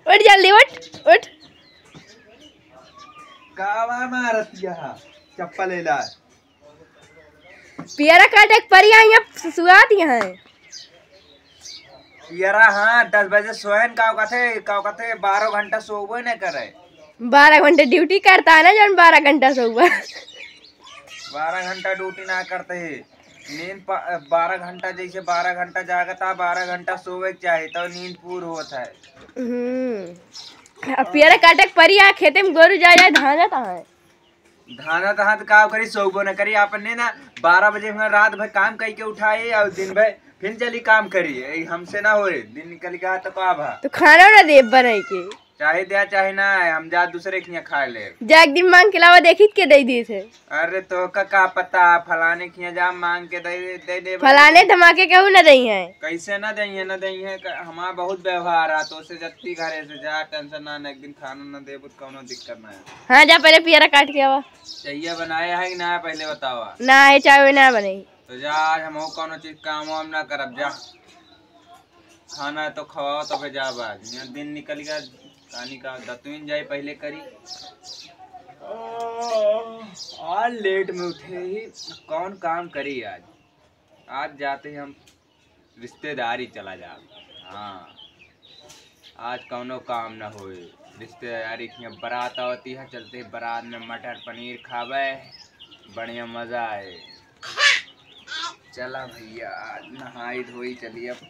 उठ जल्दी उठ उठ। कावा मारतिया चप्पल लेला पियरा काटे परी आई है सुआ दिया है। पियरा हाँ 10 बजे सोएन का कथे 12 घंटा सोबो न करे। 12 घंटे ड्यूटी करता है ना जन 12 घंटा सोबा। 12 घंटा ड्यूटी ना करते है नींद 12 घंटा जैसे 12 घंटा जागता 12 घंटा सोवे चाहिए तो नींद पूर होता है। पियरा काटे परी आ खेते में गोरू जाए धान जाता है। धाना तहाँ का करी सोबो न करी आपने ना 12 बजे में रात भर काम करके उठाए और दिन भर फिर चली काम करी हमसे ना हो दिन निकल गया तो का भा तो खाना ना दे बनाई के चाहे दिया चाहे ना हम जा दूसरे खिया खा ले जा एक दिन मांग के लावा देखी के दे दी थे। अरे तो का पता फलाने खिया जा मांग के दे फलाने धमाके कहू न दई है कैसे ना दई है हमारा बहुत व्यवहार है तो से जत्ती घरे से जा टेंशन ना एक दिन खाना ना देबू कोनो दिक्कत ना है। हाँ जा पहले पियरा काट के आवा। चाहिए बनाया है कि ना पहले बतावा ना है चाहे ना बने तो जा आज हम कोनो चीज काम वाम ना करब जा खाना तो खवाओ तो फिर जा बाज यहाँ दिन निकल गया कहानी का दतुइन जाए पहले करी। आज लेट में उठे ही कौन काम करी आज जाते हम रिश्तेदारी चला जा। हाँ आज कौनो काम ना होए रिश्तेदारी की बारात होती है चलते बारात में मटर पनीर खावे बढ़िया मजा आए। चला भैया नहाई धोई चलिए अब।